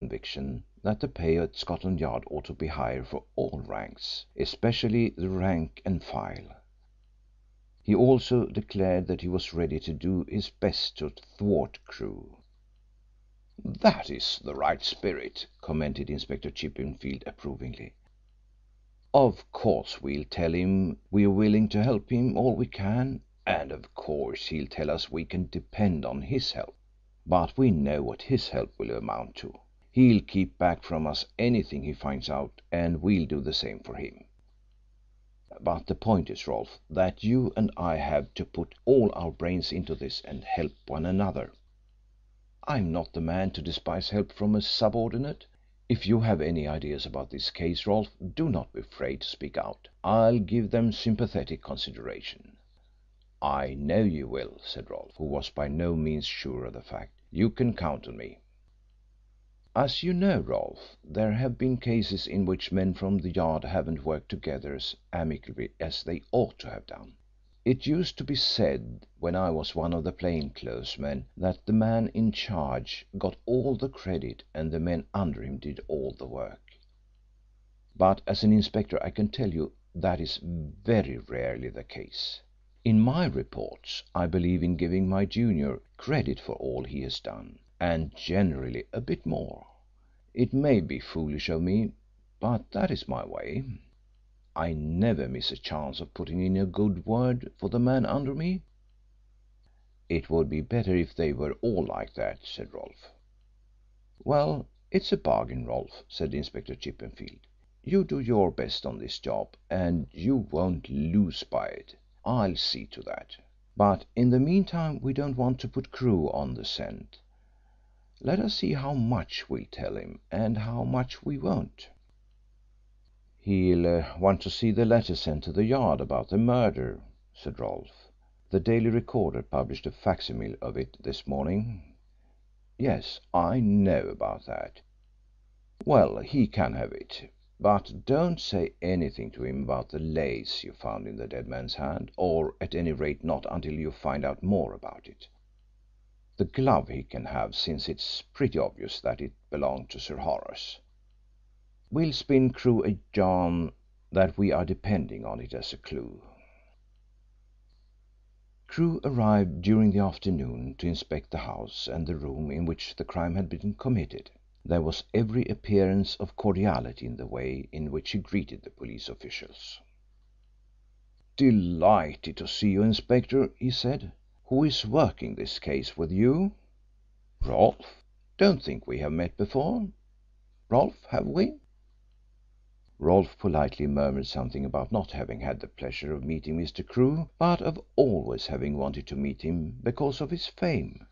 conviction that the pay at Scotland Yard ought to be higher for all ranks, especially the rank and file. He also declared that he was ready to do his best to thwart Crewe. "That is the right spirit," commented Inspector Chippenfield approvingly. "Of course we'll tell him we're willing to help him all we can, and of course he'll tell us we can depend on his help. But we know what his help will amount to. He'll keep back from us anything he finds out, and we'll do the same for him. But the point is, Rolfe, that you and I have to put all our brains into this and help one another. I'm not the man to despise help from a subordinate. If you have any ideas about this case, Rolfe, do not be afraid to speak out. I'll give them sympathetic consideration." "I know you will," said Rolfe, who was by no means sure of the fact. "You can count on me." "As you know, Rolfe, there have been cases in which men from the Yard haven't worked together as amicably as they ought to have done. It used to be said when I was one of the plainclothes men that the man in charge got all the credit and the men under him did all the work. But as an inspector I can tell you that is very rarely the case. In my reports I believe in giving my junior credit for all he has done, and generally a bit more. It may be foolish of me, but that is my way. I never miss a chance of putting in a good word for the man under me." "It would be better if they were all like that," said Rolfe. "Well, it's a bargain, Rolfe," said Inspector Chippenfield. "You do your best on this job and you won't lose by it. I'll see to that. But in the meantime we don't want to put Crewe on the scent. Let us see how much we'll tell him and how much we won't." "He'll want to see the letter sent to the Yard about the murder," said Rolfe. "The Daily Recorder published a facsimile of it this morning." "Yes, I know about that." "Well, he can have it. But don't say anything to him about the lace you found in the dead man's hand, or at any rate not until you find out more about it. The glove he can have, since it's pretty obvious that it belonged to Sir Horace. We'll spin Crewe a yarn that we are depending on it as a clue." Crewe arrived during the afternoon to inspect the house and the room in which the crime had been committed. There was every appearance of cordiality in the way in which he greeted the police officials. "Delighted to see you, Inspector," he said. "Who is working this case with you?" "Rolfe. Don't think we have met before. Rolfe, have we?" Rolfe politely murmured something about not having had the pleasure of meeting Mr. Crewe, but of always having wanted to meet him because of his fame.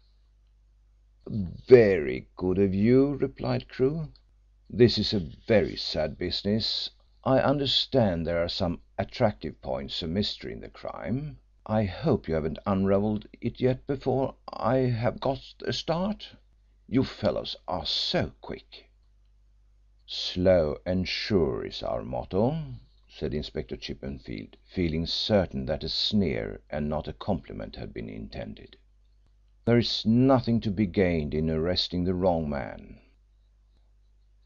"Very good of you," replied Crewe. "This is a very sad business. I understand there are some attractive points of mystery in the crime. I hope you haven't unravelled it yet before I have got a start. You fellows are so quick." "Slow and sure is our motto," said Inspector Chippenfield, feeling certain that a sneer and not a compliment had been intended. "There is nothing to be gained in arresting the wrong man."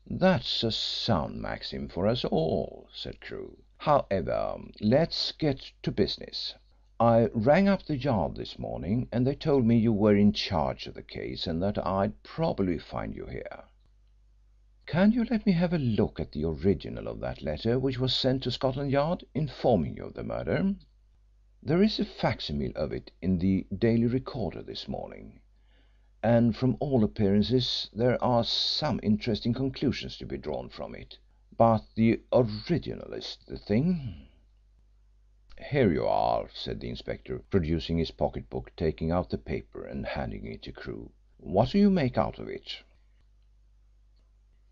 "That's a sound maxim for us all," said Crewe. "However, let's get to business. I rang up the Yard this morning and they told me you were in charge of the case and that I'd probably find you here. Can you let me have a look at the original of that letter which was sent to Scotland Yard informing you of the murder? There is a facsimile of it in the Daily Recorder this morning, and from all appearances there are some interesting conclusions to be drawn from it. But the original is the thing." "Here you are," said the inspector, producing his pocket book, taking out the paper and handing it to Crewe. "What do you make out of it?"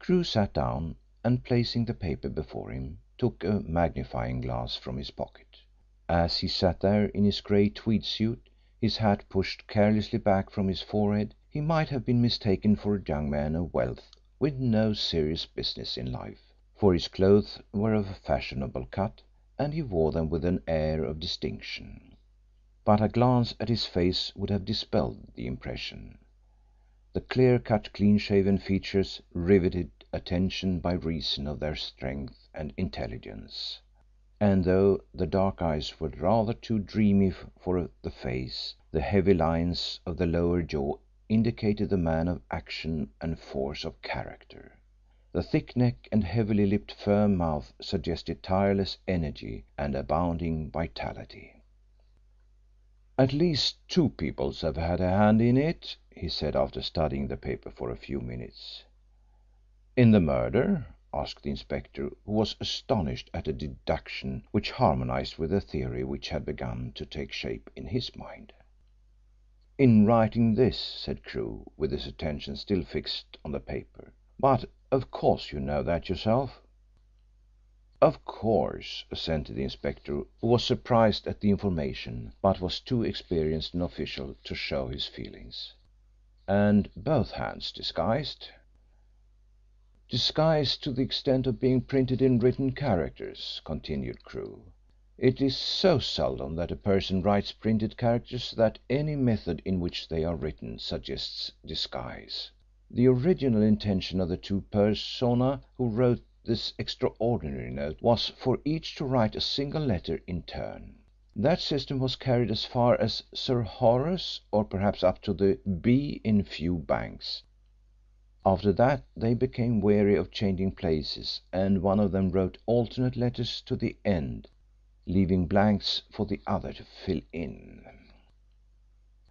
Crewe sat down and, placing the paper before him, took a magnifying glass from his pocket. As he sat there in his grey tweed suit, his hat pushed carelessly back from his forehead, he might have been mistaken for a young man of wealth with no serious business in life, for his clothes were of a fashionable cut and he wore them with an air of distinction. But a glance at his face would have dispelled the impression. The clear-cut, clean-shaven features riveted attention by reason of their strength and intelligence, and though the dark eyes were rather too dreamy for the face, the heavy lines of the lower jaw indicated the man of action and force of character. The thick neck and heavily lipped firm mouth suggested tireless energy and abounding vitality. "At least two peoples have had a hand in it," he said after studying the paper for a few minutes. "In the murder?" asked the inspector, who was astonished at a deduction which harmonised with the theory which had begun to take shape in his mind. "In writing this," said Crewe, with his attention still fixed on the paper. "But of course you know that yourself." "Of course," assented the inspector, who was surprised at the information, but was too experienced an official to show his feelings. "And both hands disguised?" "Disguised to the extent of being printed in written characters," continued Crewe. "It is so seldom that a person writes printed characters that any method in which they are written suggests disguise. The original intention of the two persona who wrote this extraordinary note was for each to write a single letter in turn. That system was carried as far as Sir Horace, or perhaps up to the B in Fewbanks. After that they became weary of changing places, and one of them wrote alternate letters to the end, leaving blanks for the other to fill in.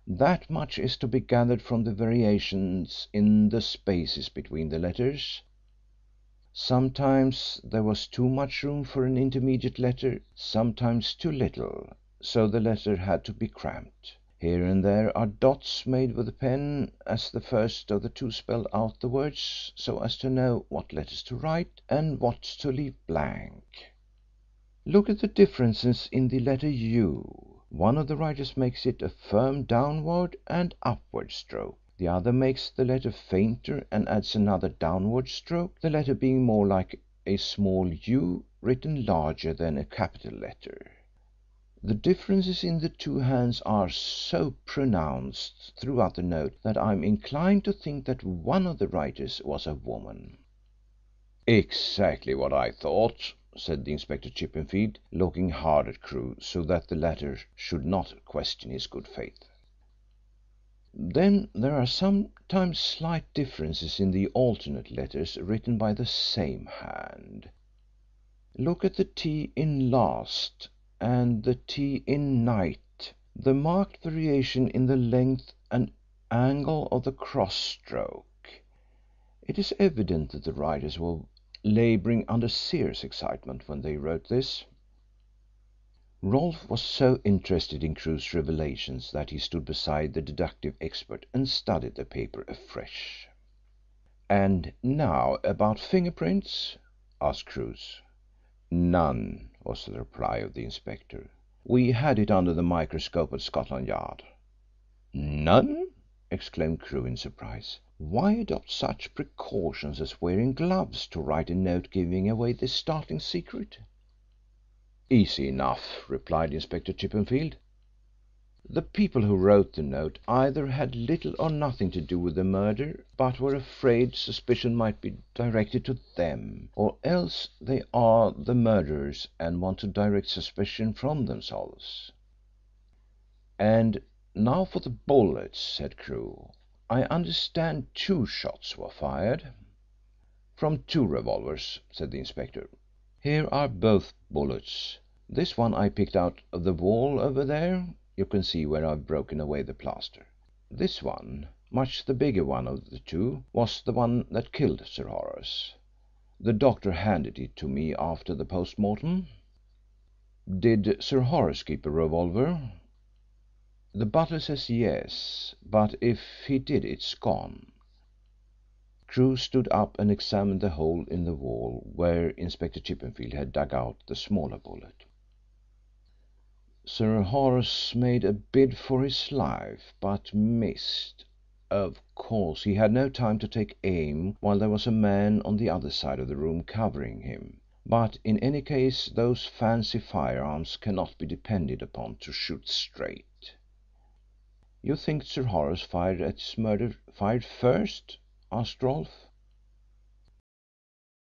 That much is to be gathered from the variations in the spaces between the letters. Sometimes there was too much room for an intermediate letter, sometimes too little, so the letter had to be cramped. Here and there are dots made with the pen as the first of the two spelled out the words so as to know what letters to write and what to leave blank. Look at the differences in the letter U. One of the writers makes it a firm downward and upward stroke. The other makes the letter fainter and adds another downward stroke, the letter being more like a small u written larger than a capital letter. The differences in the two hands are so pronounced throughout the note that I am inclined to think that one of the writers was a woman." "Exactly what I thought," said Inspector Chippenfield, looking hard at Crewe so that the latter should not question his good faith. "Then there are sometimes slight differences in the alternate letters written by the same hand. Look at the T in last and the T in night. The marked variation in the length and angle of the cross stroke. It is evident that the writers were labouring under serious excitement when they wrote this." Rolfe was so interested in Crewe's revelations that he stood beside the deductive expert and studied the paper afresh. "And now about fingerprints?" asked Crewe. "None," was the reply of the inspector. "We had it under the microscope at Scotland Yard." "None!" exclaimed Crewe in surprise. "Why adopt such precautions as wearing gloves to write a note giving away this startling secret?" "Easy enough," replied Inspector Chippenfield. "The people who wrote the note either had little or nothing to do with the murder, but were afraid suspicion might be directed to them, or else they are the murderers and want to direct suspicion from themselves." "And now for the bullets," said Crewe. "I understand 2 shots were fired." "From 2 revolvers," said the inspector. "Here are both bullets. This one I picked out of the wall over there. You can see where I've broken away the plaster. This one, much the bigger one of the 2, was the one that killed Sir Horace. The doctor handed it to me after the post mortem." "Did Sir Horace keep a revolver?" "The butler says yes, but if he did it's gone." Crewe stood up and examined the hole in the wall where Inspector Chippenfield had dug out the smaller bullet. "Sir Horace made a bid for his life, but missed. Of course he had no time to take aim while there was a man on the other side of the room covering him. But in any case those fancy firearms cannot be depended upon to shoot straight." "You think Sir Horace fired at his murderer fired first?" asked Rolfe.